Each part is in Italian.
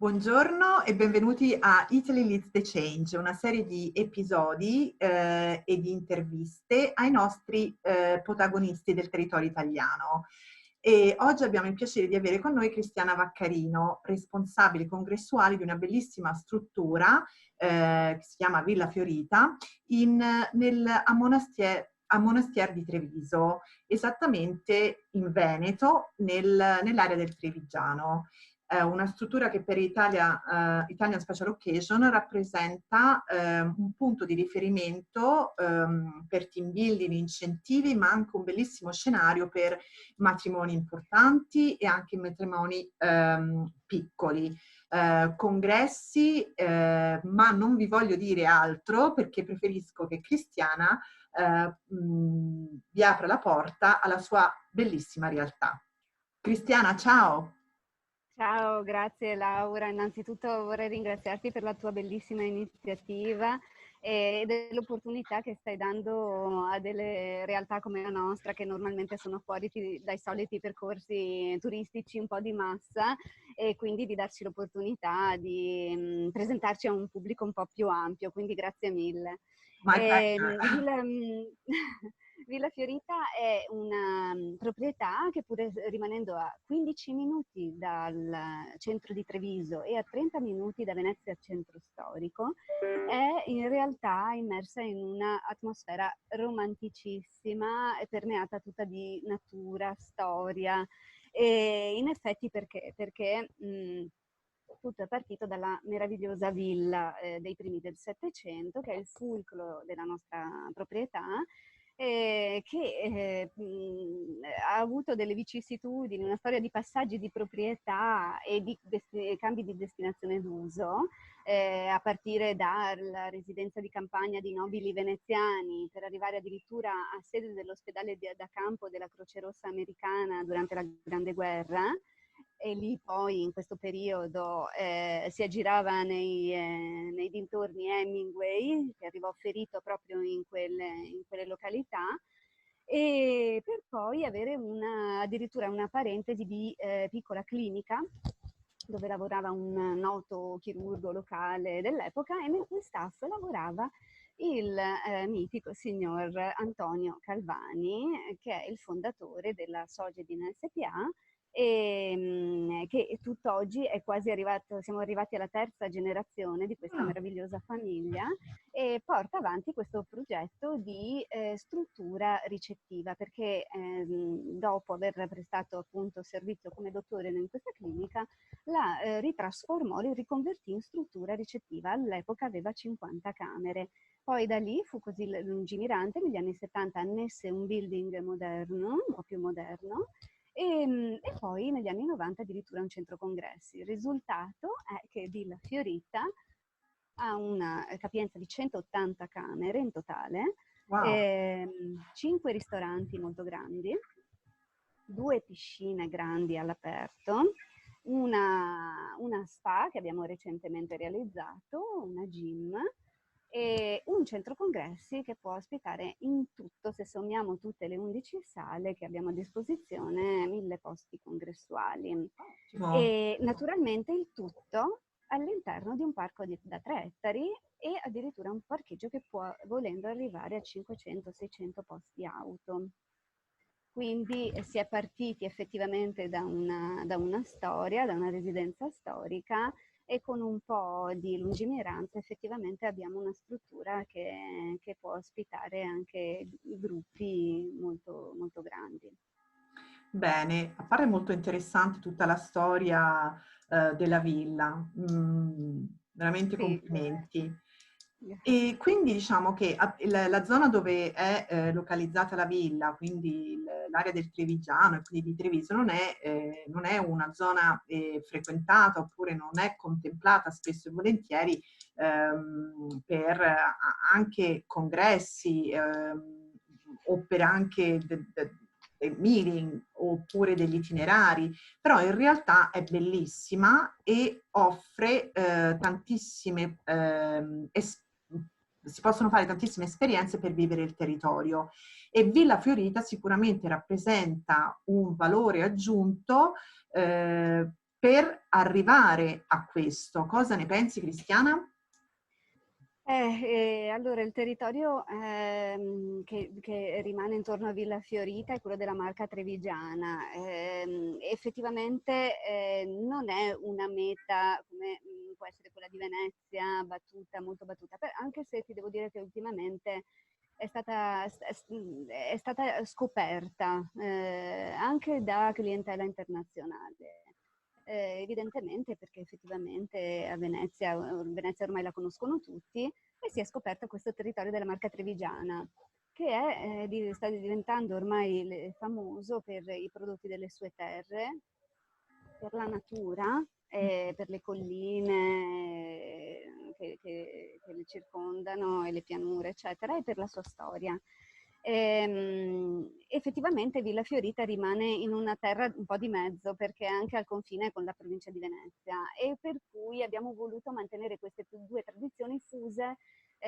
Buongiorno e benvenuti a Italy Leads the Change, una serie di episodi e di interviste ai nostri protagonisti del territorio italiano. E oggi abbiamo il piacere di avere con noi Cristiana Vaccarino, responsabile congressuale di una bellissima struttura che si chiama Villa Fiorita a Monastier di Treviso, esattamente in Veneto, nell'area del Trevigiano. Una struttura che per Italian Special Occasion rappresenta un punto di riferimento per team building, incentivi, ma anche un bellissimo scenario per matrimoni importanti e anche matrimoni piccoli. Congressi, ma non vi voglio dire altro perché preferisco che Cristiana vi apra la porta alla sua bellissima realtà. Cristiana, ciao! Ciao, grazie Laura. Innanzitutto vorrei ringraziarti per la tua bellissima iniziativa e dell'opportunità che stai dando a delle realtà come la nostra, che normalmente sono fuori dai soliti percorsi turistici un po' di massa, e quindi di darci l'opportunità di presentarci a un pubblico un po' più ampio. Quindi grazie mille. My pleasure. Villa Fiorita è una proprietà che, pur rimanendo a 15 minuti dal centro di Treviso e a 30 minuti da Venezia centro storico, è in realtà immersa in una atmosfera romanticissima e permeata tutta di natura, storia. E in effetti perché? Perché tutto è partito dalla meravigliosa villa dei primi del Settecento, che è il fulcro della nostra proprietà, che ha avuto delle vicissitudini, una storia di passaggi di proprietà e di cambi di destinazione d'uso, a partire dalla residenza di campagna di nobili veneziani, per arrivare addirittura a sede dell'ospedale da campo della Croce Rossa americana durante la Grande Guerra. E lì poi in questo periodo si aggirava nei dintorni Hemingway, che arrivò ferito proprio in quelle località, e per poi avere addirittura una parentesi di piccola clinica dove lavorava un noto chirurgo locale dell'epoca, e nel cui staff lavorava il mitico signor Antonio Calvani, che è il fondatore della Sogedin SPA, e che tutt'oggi è quasi arrivato, siamo arrivati alla terza generazione di questa meravigliosa famiglia, e porta avanti questo progetto di struttura ricettiva, perché dopo aver prestato appunto servizio come dottore in questa clinica, la ritrasformò, li riconvertì in struttura ricettiva. All'epoca aveva 50 camere. Poi da lì fu così lungimirante, negli anni 70 annesse un building moderno, un po' più moderno, e poi negli anni 90 addirittura un centro congressi. Il risultato è che Villa Fiorita ha una capienza di 180 camere in totale, Wow. 5 ristoranti molto grandi, 2 piscine grandi all'aperto, una spa che abbiamo recentemente realizzato, una gym, e un centro congressi che può ospitare in tutto, se sommiamo tutte le 11 sale che abbiamo a disposizione, 1000 posti congressuali. Ottimo. E naturalmente il tutto all'interno di un parco da 3 ettari, e addirittura un parcheggio che può, volendo, arrivare a 500-600 posti auto. Quindi si è partiti effettivamente da una storia, da una residenza storica, e con un po' di lungimiranza effettivamente abbiamo una struttura che può ospitare anche gruppi molto, molto grandi. Bene, appare molto interessante tutta la storia della villa. Veramente Sì, complimenti. grazie. E quindi diciamo che la zona dove è localizzata la villa, quindi l'area del Trevigiano e quindi di Treviso, non è una zona frequentata oppure non è contemplata spesso e volentieri per anche congressi o per anche meeting oppure degli itinerari, però in realtà è bellissima e offre tantissime si possono fare tantissime esperienze per vivere il territorio, e Villa Fiorita sicuramente rappresenta un valore aggiunto per arrivare a questo. Cosa ne pensi, Cristiana? Allora il territorio che rimane intorno a Villa Fiorita è quello della Marca Trevigiana. Effettivamente non è una meta come può essere quella di Venezia, battuta, molto battuta, anche se ti devo dire che ultimamente è stata scoperta anche da clientela internazionale. Evidentemente perché effettivamente a Venezia ormai la conoscono tutti e si è scoperto questo territorio della Marca Trevigiana che sta diventando ormai famoso per i prodotti delle sue terre, per la natura, per le colline che le circondano e le pianure eccetera e per la sua storia. Effettivamente Villa Fiorita rimane in una terra un po' di mezzo perché è anche al confine con la provincia di Venezia e per cui abbiamo voluto mantenere queste due tradizioni fuse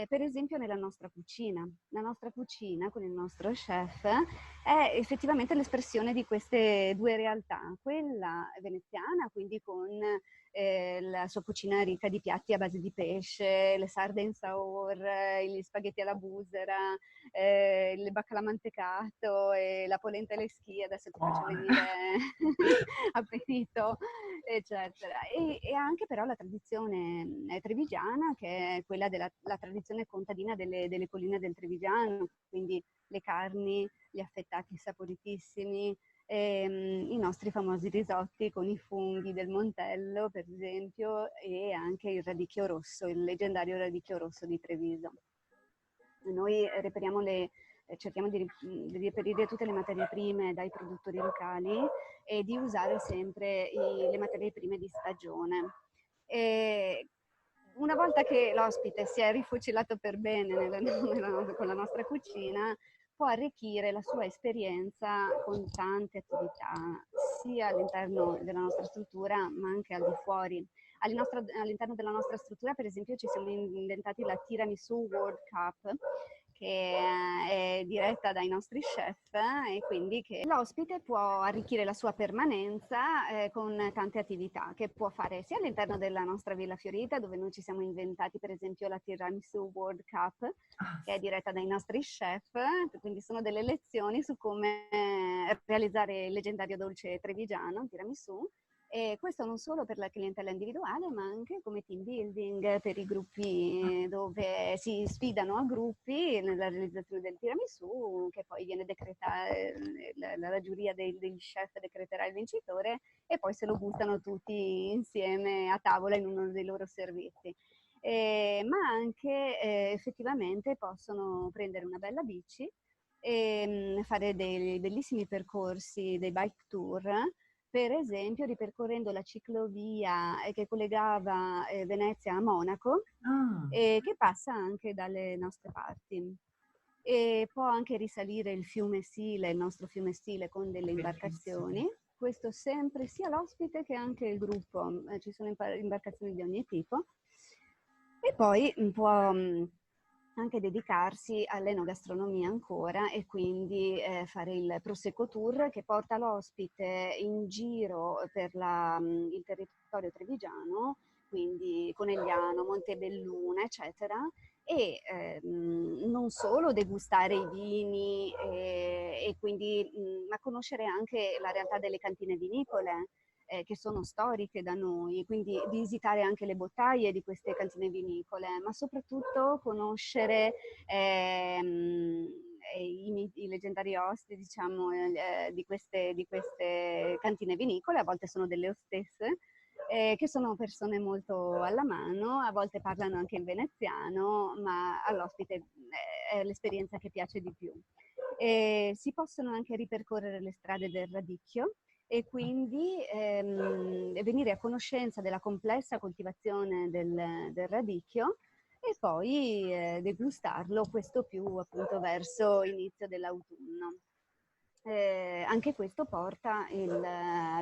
per esempio nella nostra cucina. La nostra cucina con il nostro chef è effettivamente l'espressione di queste due realtà, quella veneziana quindi con la sua cucina ricca di piatti a base di pesce, le sarde in saor, gli spaghetti alla busera, il baccalà mantecato e la polenta alle schie, adesso ti faccio venire appetito, eccetera. E anche però la tradizione trevigiana, che è quella della la tradizione contadina delle colline del Trevigiano, quindi le carni, gli affettati saporitissimi, i nostri famosi risotti con i funghi del Montello, per esempio, e anche il radicchio rosso, il leggendario radicchio rosso di Treviso. Noi cerchiamo di reperire tutte le materie prime dai produttori locali e di usare sempre le materie prime di stagione. E una volta che l'ospite si è rifucilato per bene con la nostra cucina, può arricchire la sua esperienza con tante attività, sia all'interno della nostra struttura, ma anche al di fuori. All'interno della nostra struttura, per esempio, ci siamo inventati la Tiramisu World Cup, che è diretta dai nostri chef e quindi che l'ospite può arricchire la sua permanenza con tante attività che può fare sia all'interno della nostra Villa Fiorita, dove noi ci siamo inventati per esempio la Tiramisu World Cup, che è diretta dai nostri chef, quindi sono delle lezioni su come realizzare il leggendario dolce trevigiano, tiramisù. E questo non solo per la clientela individuale, ma anche come team building per i gruppi dove si sfidano a gruppi nella realizzazione del tiramisù, che poi viene decretata, la giuria degli chef decreterà il vincitore e poi se lo gustano tutti insieme a tavola in uno dei loro servizi. Ma anche effettivamente possono prendere una bella bici e fare dei bellissimi percorsi, dei bike tour, per esempio ripercorrendo la ciclovia che collegava Venezia a Monaco e che passa anche dalle nostre parti. E può anche risalire il fiume Sile, il nostro fiume Sile con delle imbarcazioni. Questo sempre sia l'ospite che anche il gruppo, ci sono imbarcazioni di ogni tipo. E poi può anche dedicarsi all'enogastronomia ancora e quindi fare il Prosecco Tour che porta l'ospite in giro per il territorio trevigiano, quindi Conegliano, Montebelluna, eccetera, e non solo degustare i vini e quindi ma conoscere anche la realtà delle cantine vinicole che sono storiche da noi, quindi visitare anche le bottiglie di queste cantine vinicole, ma soprattutto conoscere i leggendari osti, diciamo, di queste cantine vinicole, a volte sono delle ostesse, che sono persone molto alla mano, a volte parlano anche il veneziano, ma all'ospite è l'esperienza che piace di più. Si possono anche ripercorrere le strade del radicchio e quindi venire a conoscenza della complessa coltivazione del radicchio e poi degustarlo, questo più appunto verso inizio dell'autunno. Anche questo porta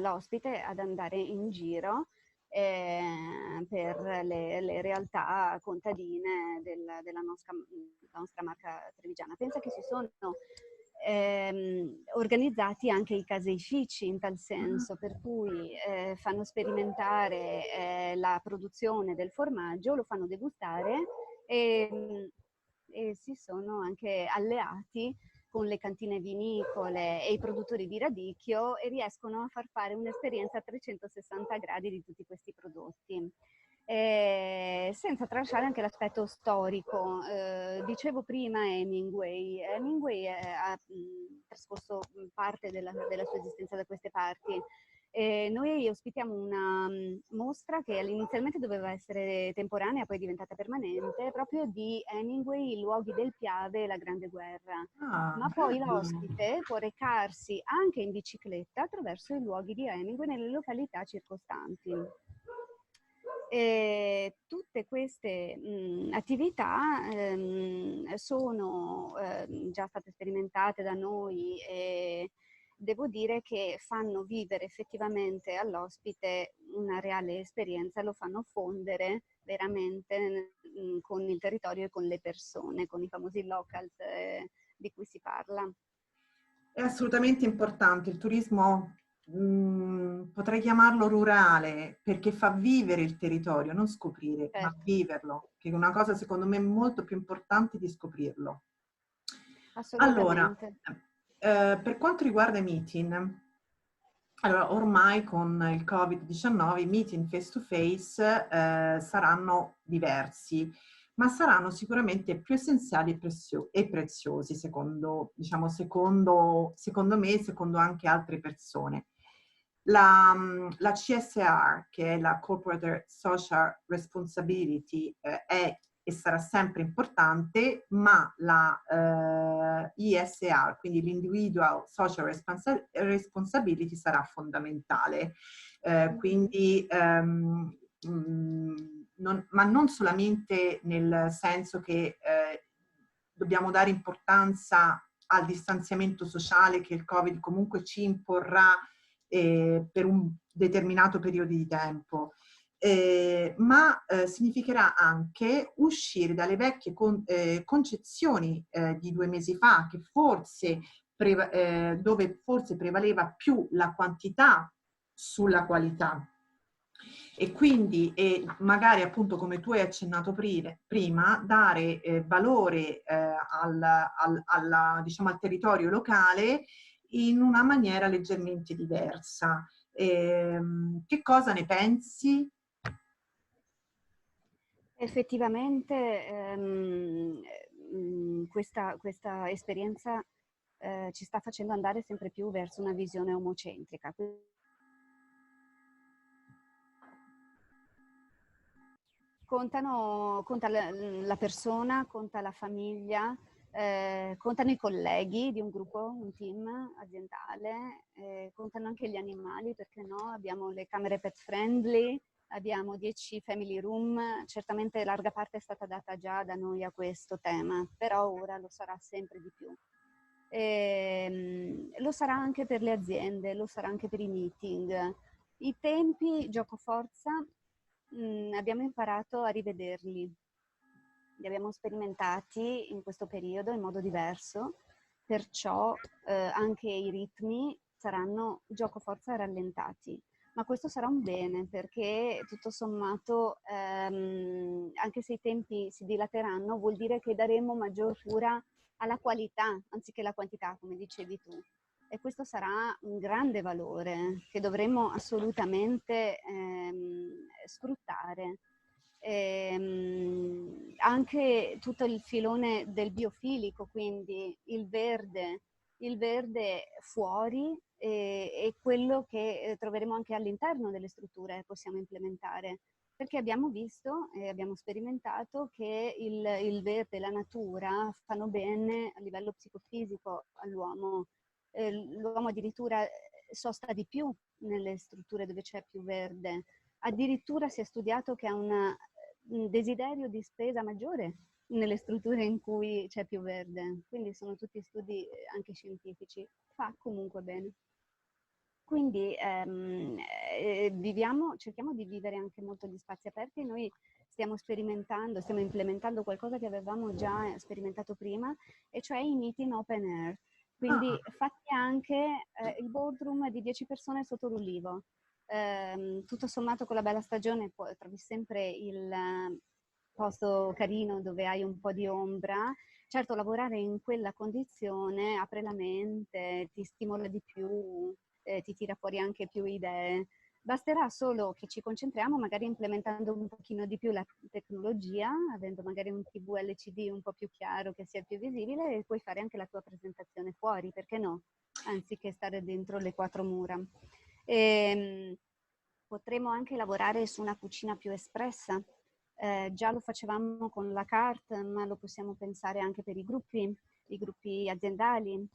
l'ospite ad andare in giro per le realtà contadine della nostra marca trevigiana. Pensa che ci sono organizzati anche i caseifici in tal senso, per cui fanno sperimentare la produzione del formaggio, lo fanno degustare e si sono anche alleati con le cantine vinicole e i produttori di radicchio e riescono a far fare un'esperienza a 360 gradi di tutti questi prodotti. Senza tralasciare anche l'aspetto storico. Dicevo prima Hemingway ha trascorso parte della sua esistenza da queste parti. Noi ospitiamo una mostra che inizialmente doveva essere temporanea, poi è diventata permanente, proprio di Hemingway, I luoghi del Piave e la Grande Guerra. Ma poi l'ospite può recarsi anche in bicicletta attraverso i luoghi di Hemingway nelle località circostanti. Tutte queste attività sono già state sperimentate da noi e devo dire che fanno vivere effettivamente all'ospite una reale esperienza, lo fanno fondere veramente con il territorio e con le persone, con i famosi locals di cui si parla. È assolutamente importante. Il turismo potrei chiamarlo rurale perché fa vivere il territorio, non scoprire, ma viverlo, che è una cosa secondo me molto più importante di scoprirlo. Allora, Assolutamente. per quanto riguarda i meeting, allora ormai con il Covid-19 i meeting face to face saranno diversi, ma saranno sicuramente più essenziali e preziosi, secondo me e secondo anche altre persone. La CSR, che è la Corporate Social Responsibility, è e sarà sempre importante, ma la ISR, quindi l'Individual Social Responsibility, sarà fondamentale. Quindi, ma non solamente nel senso che dobbiamo dare importanza al distanziamento sociale che il Covid comunque ci imporrà per un determinato periodo di tempo, ma significherà anche uscire dalle vecchie concezioni di 2 mesi fa, che forse dove forse prevaleva più la quantità sulla qualità. E quindi magari appunto come tu hai accennato prima, dare valore diciamo, al territorio locale in una maniera leggermente diversa. Che cosa ne pensi? Effettivamente questa esperienza ci sta facendo andare sempre più verso una visione omocentrica. Conta la persona, conta la famiglia, contano i colleghi di un gruppo, un team aziendale, contano anche gli animali, perché no? Abbiamo le camere pet friendly, abbiamo 10 family room, certamente larga parte è stata data già da noi a questo tema, però ora lo sarà sempre di più. Lo sarà anche per le aziende, lo sarà anche per i meeting. I tempi giocoforza abbiamo imparato a rivederli. Li abbiamo sperimentati in questo periodo in modo diverso, perciò anche i ritmi saranno giocoforza rallentati. Ma questo sarà un bene perché tutto sommato, anche se i tempi si dilateranno, vuol dire che daremo maggior cura alla qualità anziché alla quantità, come dicevi tu. E questo sarà un grande valore che dovremmo assolutamente sfruttare. Anche tutto il filone del biofilico, quindi il verde fuori e quello che troveremo anche all'interno delle strutture possiamo implementare. Perché abbiamo visto e abbiamo sperimentato che il verde e la natura fanno bene a livello psicofisico all'uomo. L'uomo addirittura sosta di più nelle strutture dove c'è più verde. Addirittura si è studiato che ha un desiderio di spesa maggiore nelle strutture in cui c'è più verde. Quindi sono tutti studi anche scientifici. Fa comunque bene. Quindi cerchiamo di vivere anche molto gli spazi aperti. Noi stiamo implementando qualcosa che avevamo già sperimentato prima, e cioè i meeting open air. Quindi fatti anche il boardroom di 10 persone sotto l'ulivo. Tutto sommato con la bella stagione trovi sempre il posto carino dove hai un po' di ombra. Certo, lavorare in quella condizione apre la mente, ti stimola di più, ti tira fuori anche più idee. Basterà solo che ci concentriamo, magari implementando un pochino di più la tecnologia, avendo magari un TV LCD un po' più chiaro, che sia più visibile, e puoi fare anche la tua presentazione fuori, perché no? Anziché stare dentro le quattro mura. Potremmo anche lavorare su una cucina più espressa. Già lo facevamo con la carte, ma lo possiamo pensare anche per i gruppi aziendali.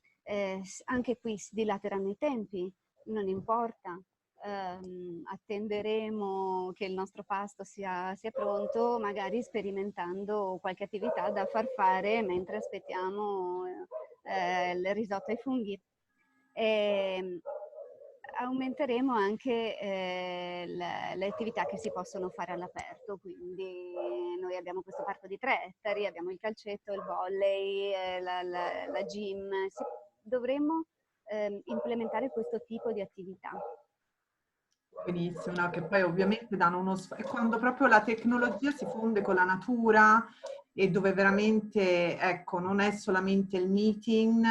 Anche qui si dilateranno i tempi, non importa. Attenderemo che il nostro pasto sia pronto, magari sperimentando qualche attività da far fare mentre aspettiamo il risotto ai funghi. Aumenteremo anche le attività che si possono fare all'aperto, quindi noi abbiamo questo parco di 3 ettari, abbiamo il calcetto, il volley, la gym. Dovremmo implementare questo tipo di attività. Benissimo, no? Che poi ovviamente danno è quando proprio la tecnologia si fonde con la natura e dove veramente, ecco, non è solamente il meeting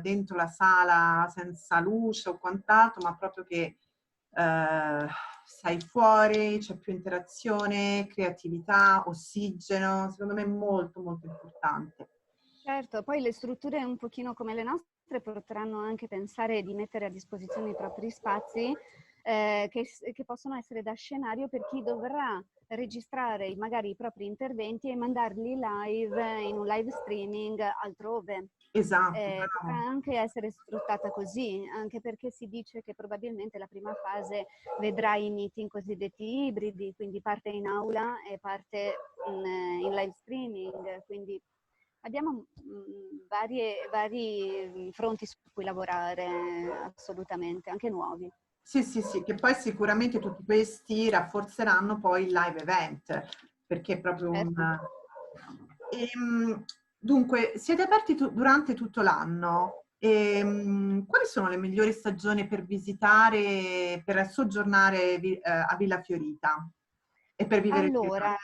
dentro la sala senza luce o quant'altro, ma proprio che sei fuori, c'è più interazione, creatività, ossigeno, secondo me è molto molto importante. Certo, poi le strutture un pochino come le nostre potranno anche pensare di mettere a disposizione i propri spazi che possono essere da scenario per chi dovrà registrare magari i propri interventi e mandarli live in un live streaming altrove. Esatto, Potrà bravo. anche essere sfruttata così, anche perché si dice che probabilmente la prima fase vedrà i meeting cosiddetti ibridi, quindi parte in aula e parte in live streaming, quindi abbiamo vari fronti su cui lavorare, assolutamente, anche nuovi. Sì, sì, sì, che poi sicuramente tutti questi rafforzeranno poi il live event, perché è proprio un... Certo. Dunque, siete aperti durante tutto l'anno? Quali sono le migliori stagioni per visitare, per soggiornare a Villa Fiorita e per vivere il Allora,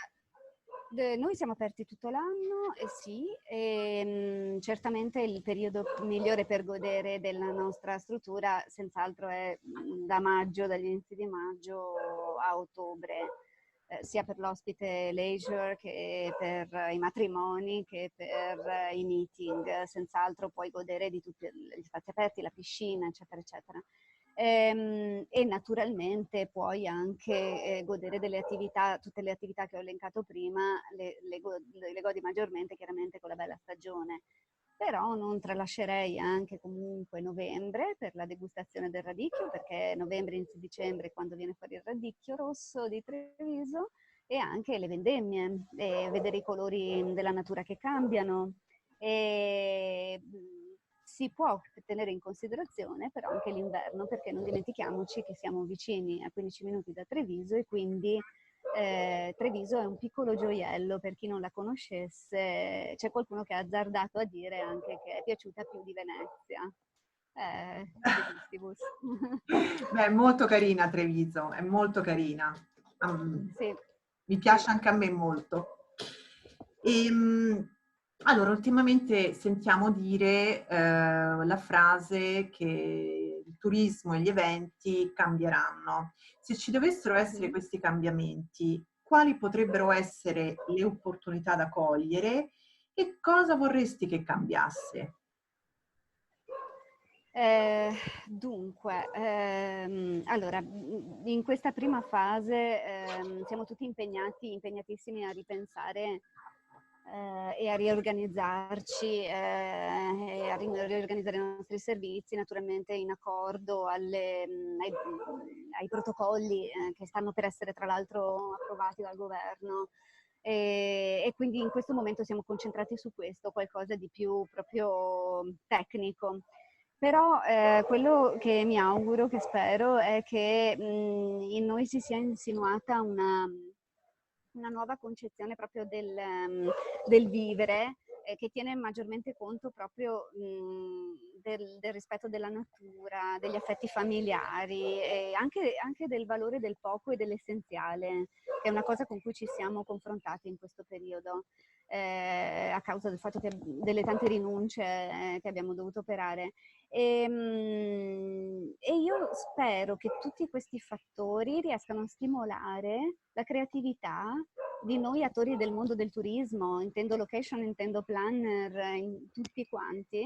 noi siamo aperti tutto l'anno, sì, e certamente il periodo migliore per godere della nostra struttura senz'altro è da maggio, dagli inizi di maggio a ottobre, sia per l'ospite leisure che per i matrimoni che per i meeting. Senz'altro puoi godere di tutti gli spazi aperti, la piscina, eccetera, eccetera. E naturalmente puoi anche godere delle attività, tutte le attività che ho elencato prima, le godi maggiormente chiaramente con la bella stagione. Però non tralascerei anche comunque novembre per la degustazione del radicchio, perché novembre, inizio dicembre, quando viene fuori il radicchio rosso di Treviso, e anche le vendemmie, e vedere i colori della natura che cambiano. E si può tenere in considerazione però anche l'inverno, perché non dimentichiamoci che siamo vicini a 15 minuti da Treviso e quindi Treviso è un piccolo gioiello, per chi non la conoscesse. C'è qualcuno che ha azzardato a dire anche che è piaciuta più di Venezia. De gustibus. Beh, è molto carina Treviso, è molto carina. Sì, Mi sì. piace anche a me molto. Allora, ultimamente sentiamo dire la frase che il turismo e gli eventi cambieranno. Se ci dovessero essere Mhm. questi cambiamenti, quali potrebbero essere le opportunità da cogliere e cosa vorresti che cambiasse? Dunque, allora, in questa prima fase siamo tutti impegnatissimi a ripensare e a riorganizzarci e a riorganizzare i nostri servizi, naturalmente in accordo ai protocolli che stanno per essere tra l'altro approvati dal governo. E quindi in questo momento siamo concentrati su questo, qualcosa di più proprio tecnico. Però quello che mi auguro, che spero, è che in noi si sia insinuata una nuova concezione proprio del vivere che tiene maggiormente conto proprio del rispetto della natura, degli affetti familiari e anche del valore del poco e dell'essenziale, che è una cosa con cui ci siamo confrontati in questo periodo, a causa del fatto che delle tante rinunce che abbiamo dovuto operare. E io spero che tutti questi fattori riescano a stimolare la creatività di noi attori del mondo del turismo, intendo location, intendo planner, tutti quanti,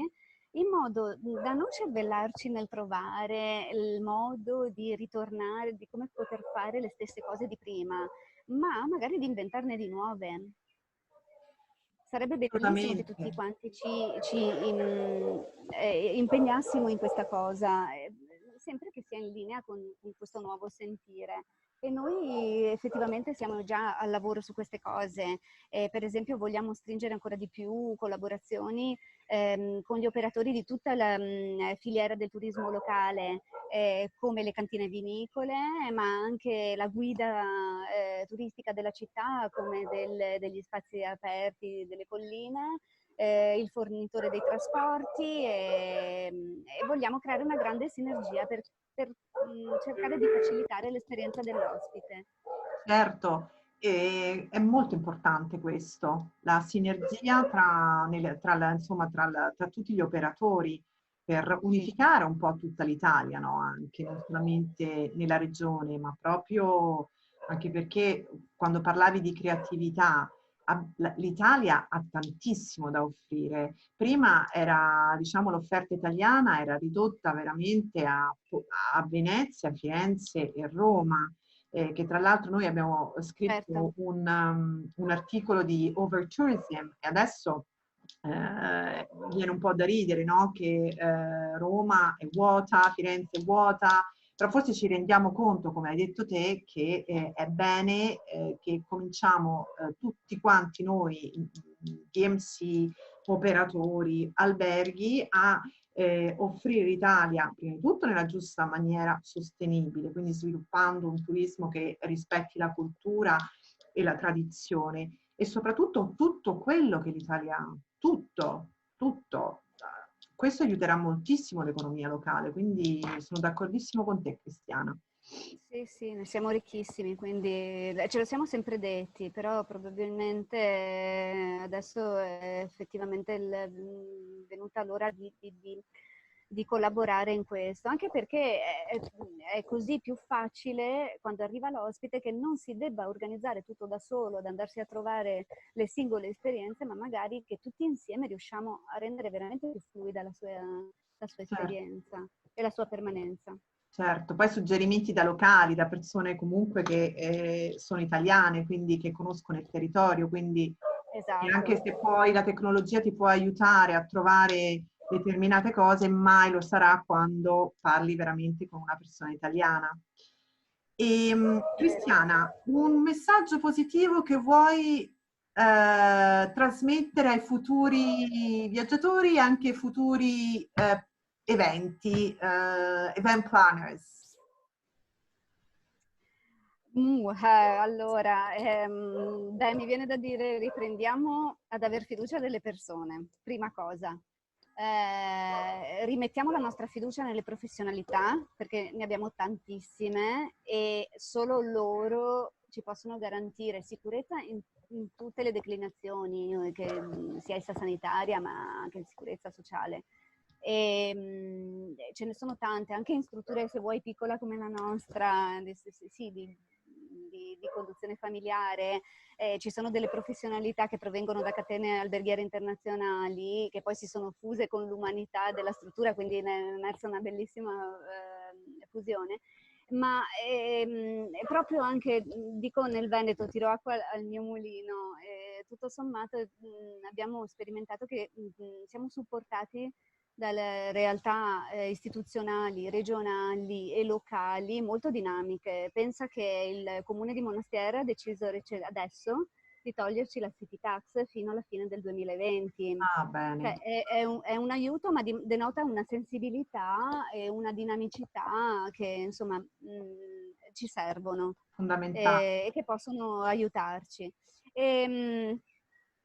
in modo da non cervellarci nel trovare il modo di ritornare, di come poter fare le stesse cose di prima, ma magari di inventarne di nuove. Sarebbe bellissimo che tutti Assolutamente. quanti impegnassimo in questa cosa, sempre che sia in linea con questo nuovo sentire. E noi effettivamente siamo già al lavoro su queste cose. Per esempio vogliamo stringere ancora di più collaborazioni con gli operatori di tutta la filiera del turismo locale, come le cantine vinicole, ma anche la guida turistica della città, come degli spazi aperti, delle colline, il fornitore dei trasporti e vogliamo creare una grande sinergia per cercare di facilitare l'esperienza dell'ospite. Certo, e è molto importante questo, la sinergia insomma, tra tutti gli operatori per unificare un po' tutta l'Italia, no? Anche non solamente nella regione, ma proprio anche perché quando parlavi di creatività, l'Italia ha tantissimo da offrire. Prima era, diciamo, l'offerta italiana era ridotta veramente a Venezia, Firenze e Roma, che tra l'altro noi abbiamo Certo. scritto un articolo di overtourism e adesso viene un po' da ridere, no? Che Roma è vuota, Firenze è vuota, però forse ci rendiamo conto, come hai detto te, che è bene che cominciamo tutti quanti noi, DMC, operatori, alberghi, a offrire l'Italia, prima di tutto nella giusta maniera sostenibile, quindi sviluppando un turismo che rispetti la cultura e la tradizione e soprattutto tutto quello che l'Italia ha, tutto. Questo aiuterà moltissimo l'economia locale, quindi sono d'accordissimo con te, Cristiana. Sì, sì, ne siamo ricchissimi, quindi ce lo siamo sempre detti, però probabilmente adesso è effettivamente venuta l'ora di collaborare in questo, anche perché è così più facile quando arriva l'ospite che non si debba organizzare tutto da solo, ad andarsi a trovare le singole esperienze, ma magari che tutti insieme riusciamo a rendere veramente più fluida la sua Certo. esperienza e la sua permanenza. Certo, poi suggerimenti da locali, da persone comunque che sono italiane, quindi che conoscono il territorio, quindi e Esatto. anche se poi la tecnologia ti può aiutare a trovare determinate cose, mai lo sarà quando parli veramente con una persona italiana. Vero. Cristiana, un messaggio positivo che vuoi trasmettere ai futuri viaggiatori e anche ai futuri event planners. Allora, beh, mi viene da dire riprendiamo ad aver fiducia delle persone, prima cosa. Rimettiamo la nostra fiducia nelle professionalità, perché ne abbiamo tantissime e solo loro ci possono garantire sicurezza in tutte le declinazioni, sia essa sanitaria ma anche in sicurezza sociale. Ce ne sono tante, anche in strutture, se vuoi, piccola come la nostra, sì, di conduzione familiare. Ci sono delle professionalità che provengono da catene alberghiere internazionali, che poi si sono fuse con l'umanità della struttura, quindi ne è emersa una bellissima fusione. Ma è proprio anche, dico nel Veneto, tiro acqua al mio mulino, tutto sommato abbiamo sperimentato che siamo supportati dalle realtà istituzionali, regionali e locali molto dinamiche. Pensa che il comune di Monastir ha deciso adesso di toglierci la city tax fino alla fine del 2020. Ah, bene, Cioè, è un aiuto, ma denota una sensibilità e una dinamicità che insomma ci servono fondamentale. e che possono aiutarci. E,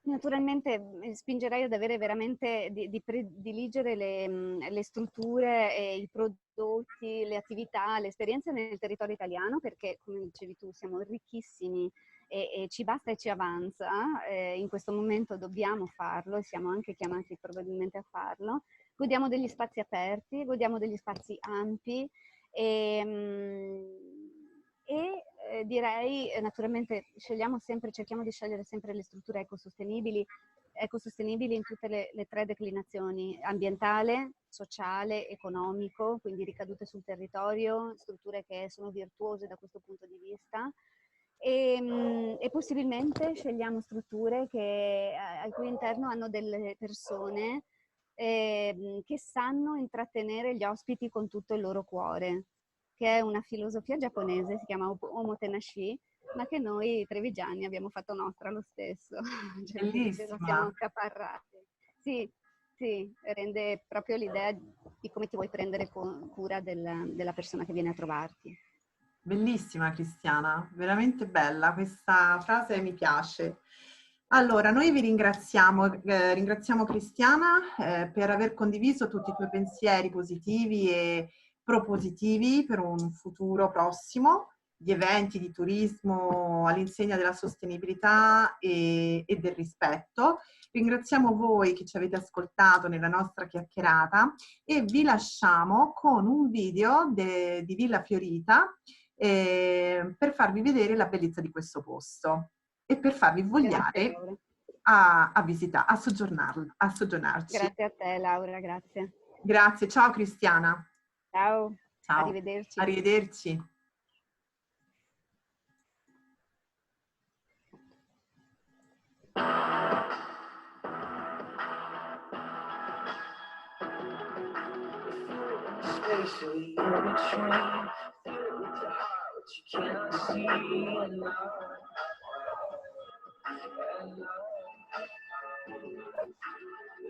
Naturalmente spingerei ad avere veramente, di prediligere le strutture, e i prodotti, le attività, le esperienze nel territorio italiano, perché come dicevi tu siamo ricchissimi e ci basta e ci avanza. In questo momento dobbiamo farlo e siamo anche chiamati probabilmente a farlo. Godiamo degli spazi aperti, godiamo degli spazi ampi e direi, naturalmente cerchiamo di scegliere sempre le strutture ecosostenibili in tutte le tre declinazioni: ambientale, sociale, economico, quindi ricadute sul territorio, strutture che sono virtuose da questo punto di vista. E possibilmente scegliamo strutture al cui interno hanno delle persone che sanno intrattenere gli ospiti con tutto il loro cuore, che è una filosofia giapponese, si chiama Omotenashi, ma che noi trevigiani abbiamo fatto nostra lo stesso, cioè ce la siamo Bellissima. accaparrati. Sì, sì, rende proprio l'idea di come ti vuoi prendere cura della persona che viene a trovarti. Bellissima Cristiana, veramente bella, questa frase mi piace. Allora, noi vi ringraziamo Cristiana per aver condiviso tutti i tuoi pensieri positivi e propositivi per un futuro prossimo di eventi di turismo all'insegna della sostenibilità e del rispetto. Ringraziamo voi che ci avete ascoltato nella nostra chiacchierata e vi lasciamo con un video di Villa Fiorita per farvi vedere la bellezza di questo posto e per farvi Grazie, vogliare Laura. a visitare, a soggiornarci. Grazie a te, Laura, grazie. Grazie, ciao Cristiana. Ciao, Ciao, arrivederci. arrivederci. Especially in a train, feel it with your heart, what you cannot see. And love,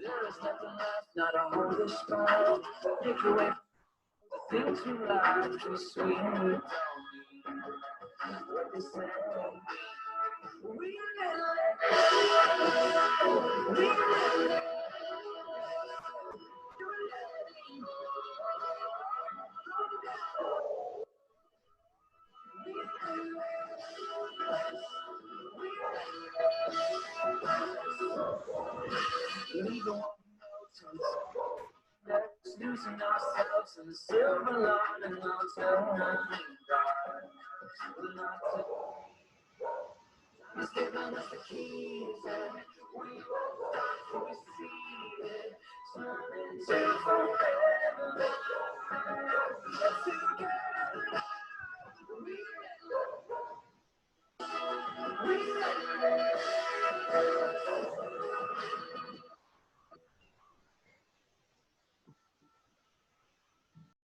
there is nothing left, not a hole to spell. Take away the things we like, too sweet and we don't mean what they say. We neither one knows us, losing ourselves in the silver lining until night. He's given us the keys and we won't stop till we see it turn into forever. Together we